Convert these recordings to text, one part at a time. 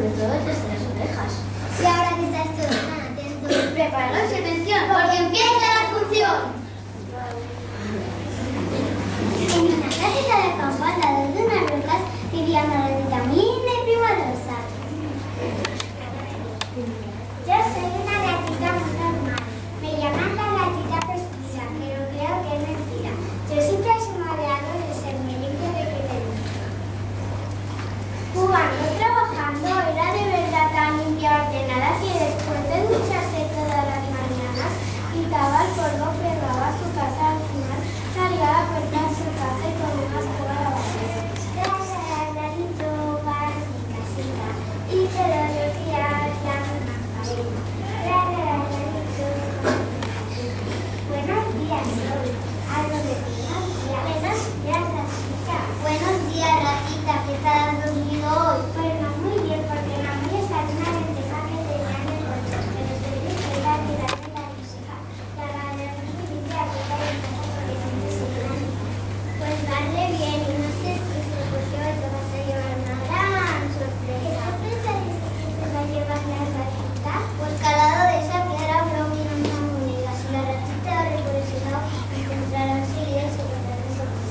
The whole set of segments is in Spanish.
sobre todo desde las orejas. Y ahora que estáis todos tan atentos, Preparaos y atención, porque empieza la función. en una casita de campo al lado de unas rocas vivía una ratita muy linda y primorosa. Yo soy una ratita muy normal. Me llaman la ratita pesquisa, pero creo que es mentira. Yo siempre he rodeado de ser muy limpio de que te digo. Jugando, trabajando, era de verdad tan limpia, ordenada que después de ducharse todas las mañanas, quitaba el polvo, fregaba su casa, al final salía a la puerta de su casa y con una escoba la basura. Rarito para mi casita y todos los días la misma faena. Rarito. Buenos días, Sol. Algo de buenos días. Buenos días, ratita. Buenos días, ratita. ¿Qué tal has dormido hoy? Pues no muy bien, porque no me salió una lenteja que tenía en el colchón, pero estoy dispuesta a tirarme la lenteja. La agarré muy limpia, que está en casa porque siempre se llena. Pues darle bien y no sé porque hoy te vas a llevar una gran sorpresa. ¿Qué sorpresa dices que se va a llevar la ratita? Pues calado de esa piedra bromina una moneda. Si la ratita abre por ese lado, encontrará enseguida y se podrá resolver.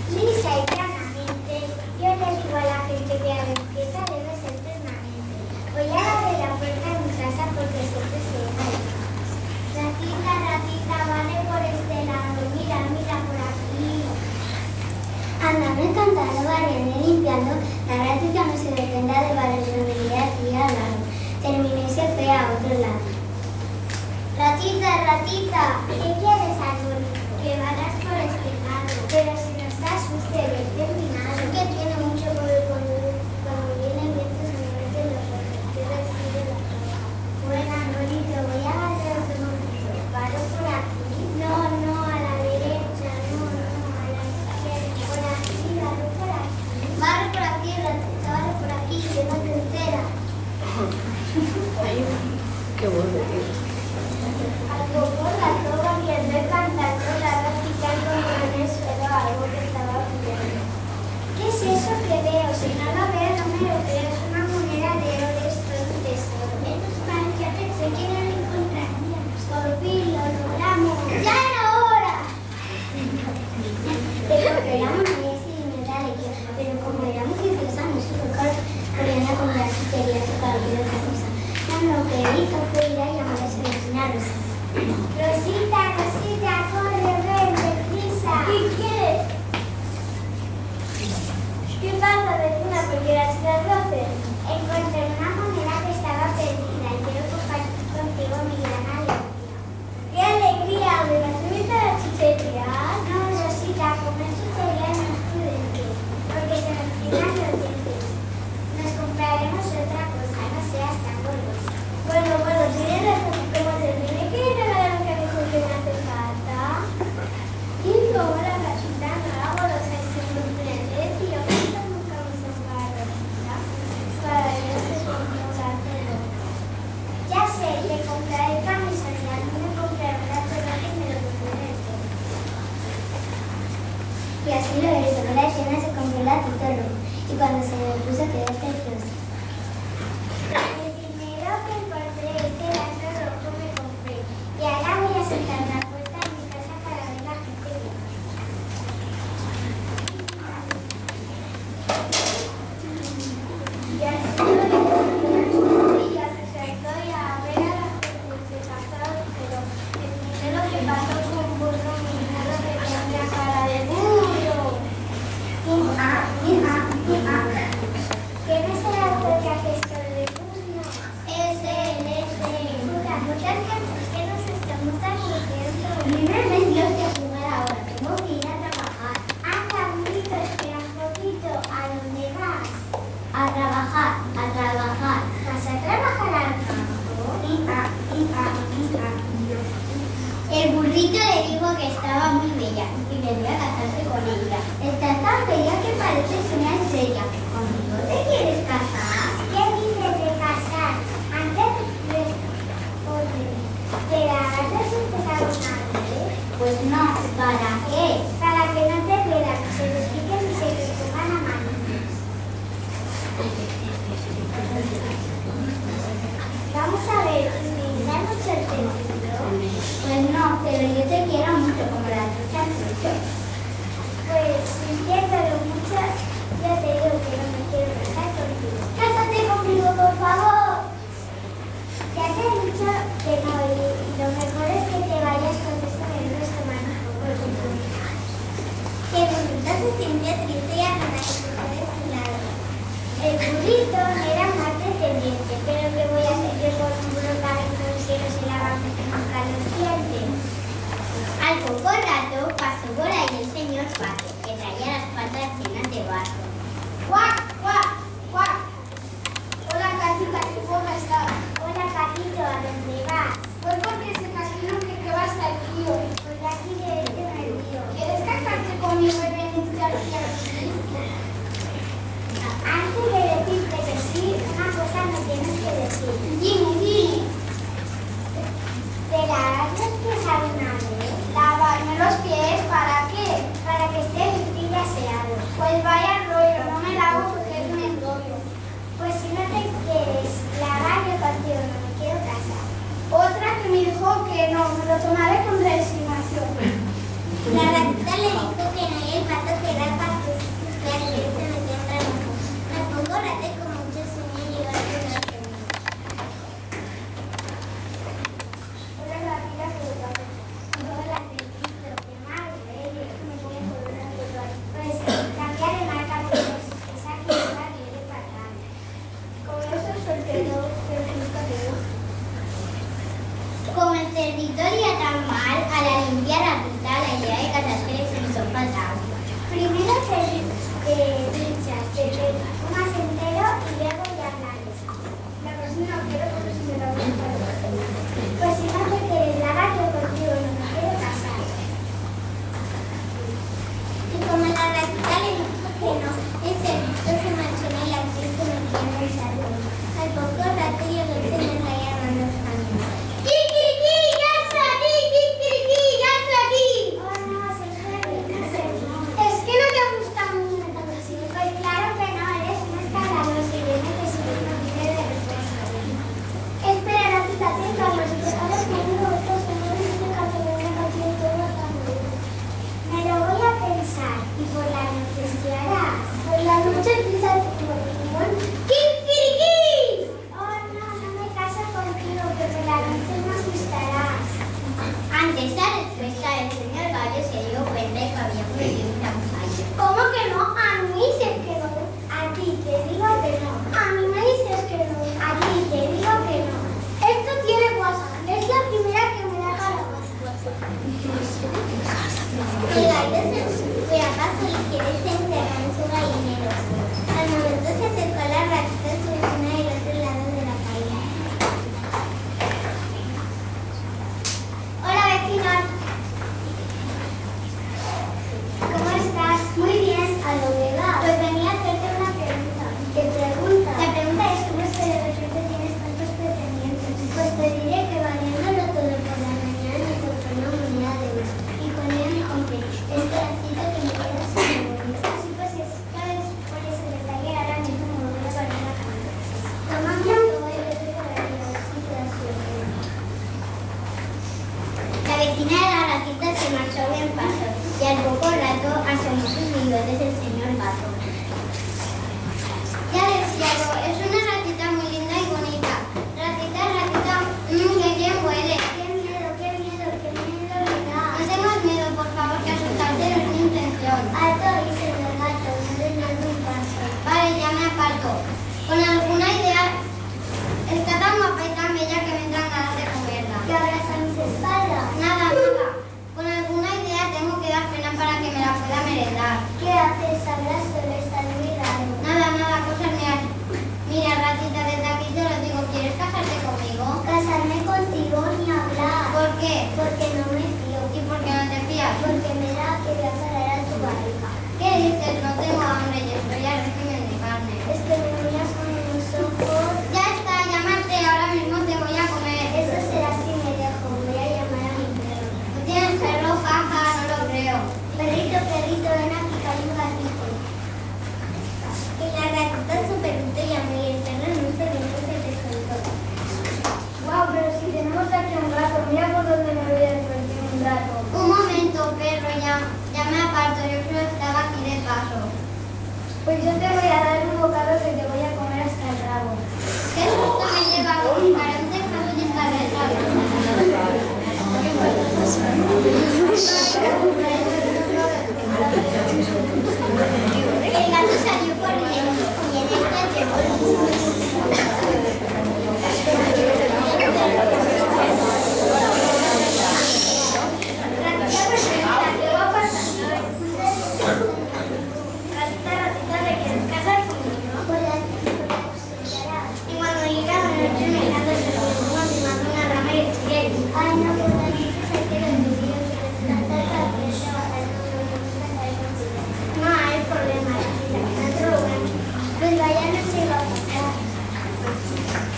Lisa y llanamente, yo le digo a la gente que la limpieza debe ser permanente. Voy a abrir la puerta de mi casa porque siempre se deja de paz. Ratita, ratita, vale por este lado. Mira, mira por aquí. Andando encantado, barriendo y limpiando, la ratita no se dependa de barrer donde iría aquí al lado. Terminó y se fue a otro lado. Ratita, ratita, ¿qué quieres, árbol? Que vayas por este lado. Pero si no está sucio y bien terminado. Es que tiene mucho polvo cuando viene el viento se me mete en los ojos. Quiero decir de la ropa. Bueno, Nolito, voy a barrer un momentito. ¿Paro por aquí? No, no, a la derecha. No, a la izquierda. Por aquí, barro por aquí. Barro por aquí, ratita, barro por aquí. Que no te entera. Qué bueno, tío. Al poco rato, barriendo y cantando, la ratita encontró en el suelo algo que estaba pidiendo. ¿Qué es eso que veo? Si no lo veo, no me lo creo. Es una moneda de oro, esto es un tesoro. Menos mal, ya pensé que no lo encontraríamos. Por fin lo logramos. ¡Ya era hora! Te compré la moneda y me da alegría, pero como era muy curiosa, no se fue corriendo a comprar si quería tocar otra cosa. No, lo que hizo fue ir a llamar a su vecina Rosa. Rosita, Rosita, corre, ven, deprisa. ¿Qué quieres? ¿Qué pasa, vecina? ¿Por qué las 12? Encontré una moneda que estaba perdida y quiero compartir contigo mi gran alegría. ¡Qué alegría! ¿Me vas a invitar a chuchería? No, Rosita, comer chuchería no es prudente, porque se nos tiran los dientes. Nos compraremos otra cosa, no seas tan golosa. Bueno, tienes razón, como se tiene que regalar lo que a mí siempre me hace falta. Y como la ratita no era golosa y se sorprende, y yo nunca me son para Rosita. Para ellos se compró un cartero. Ya sé, te compraré el camisón y a mí me compraré una pelota y me lo pondré en el pelo. Y así lo hizo, la escena se compró el latito rojo y cuando se lo puso quedó precioso. El dinero que encontré este lazo rojo me compré y ahora voy a sentar en la puerta de mi casa para ver la gente bien. Y así lo hizo y ya se sentó y a ver a la gente que pasaba, pero el dinero que pasó fue un burro muy burro que tenía cara de burro. ¿Quién me será? Vamos a ver, ¿me da mucho el título? Pues no, pero yo te quiero mucho, como la trucha mucho. Pues sintiéndolo mucho, ya te digo que no me quiero casar contigo. ¡Cásate conmigo, por favor! Ya te he dicho que no, y lo mejor es que te vayas con esto en el resto manejo, porque tú que de momento se siente triste y hasta que se fue de su lado. El burrito era más descendiente, pero ¿qué voy a hacer yo con un brocadito que no se lava nunca los dientes? Al poco rato pasó por ahí el señor Pato, que traía las patas llenas de barro. ¡Guau! no se iba a pasar.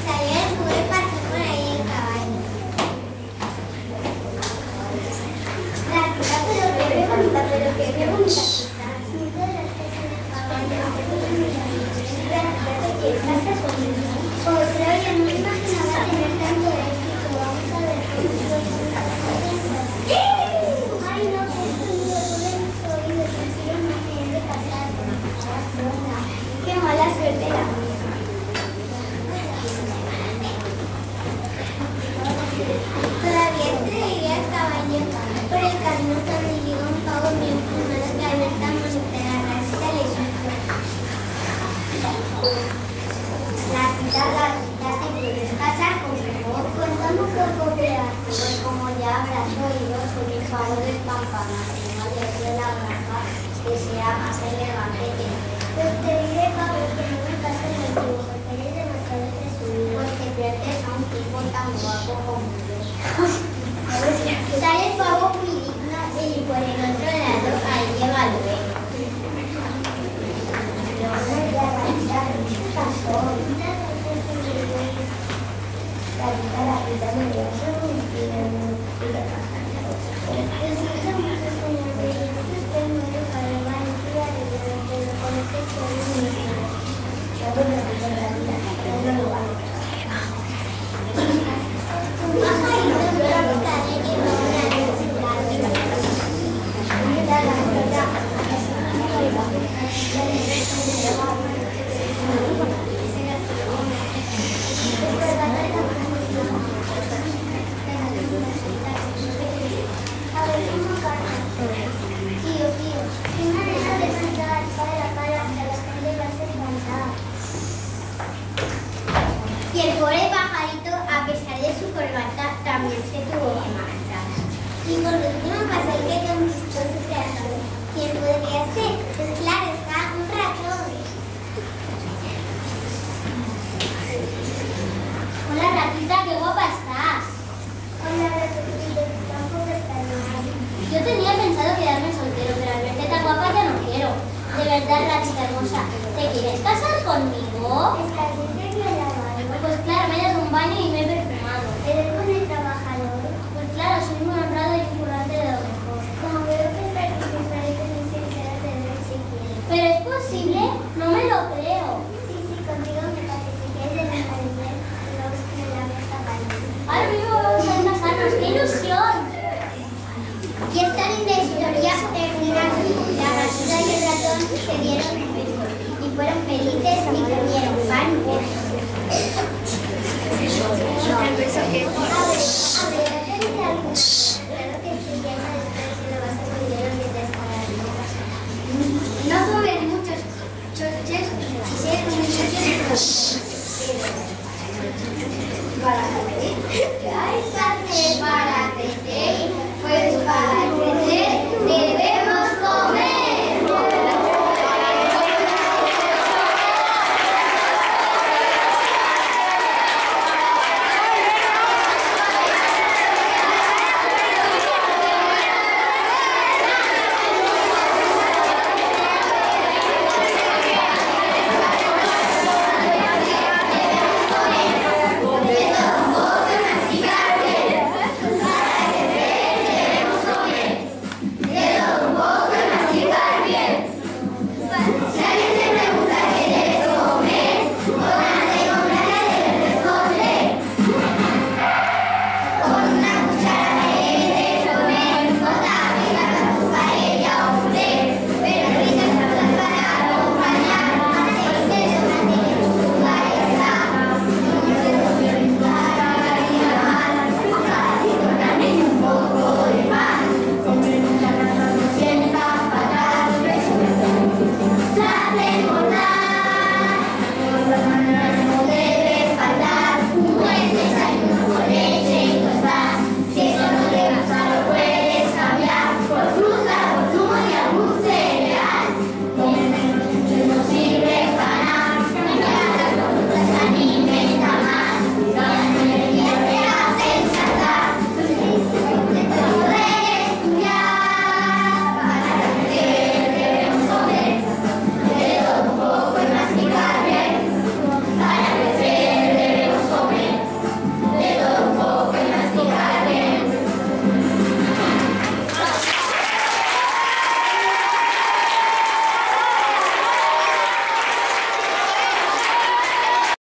Salió el jugo y pasó por ahí el caballo. Ratita, pero qué bonita que está. Pues creo que no me imaginaba tener tanto éxito. Vamos a ver qué ay, no, que sonido, tuve mis oídos, encima me tienen que pasar. Qué mala suerte la mía. Todavía traía el caballo por el camino cuando llegó un pavo bien fumado que al ver tan bonita la racita le dijo: Ratita, ¿te quieres casar conmigo? Cuéntame qué ocurrirá. Pues como ya habrás oído, soy el pavo del campanario mayor de la granja, que sea más elegante que yo. Pues te diré, pavo, que no me cases contigo, porque eres demasiado presumido. Pues te pierdes a un tipo tan guapo como yo. Sale el pavo muy digno y por el otro lado ahí llévalo, Y el pobre pajarito, a pesar de su corbata, también se tuvo que marchar. Y por último pasó el que conquistó su creador. ¿Quién podría ser? Pues claro, está un ratón. Hola ratita, qué guapa estás. Hola ratita, tampoco estás mal. Yo tenía pensado quedarme soltero, pero al verte tan guapa ya no quiero. De verdad, ratita hermosa, ¿te quieres casar conmigo? ¿Estás bien que pues claro, me he dado un baño y me he perfumado. ¿Eres con el trabajador? Pues claro, soy muy honrado y un currante de lo mejor. Como veo que estás bien, parece muy sincera, te doy si quieres. ¿Pero es posible? No me lo creo. Sí, contigo me parece que quieres de la calidad y luego es que me la ves a parir. Ahora mismo vamos a casarnos, ¡qué ilusión! Y esta linda historia termina aquí. La gatita y el ratón se dieron un beso y fueron felices y comieron pan. No comer muchos choches, si se comen choches.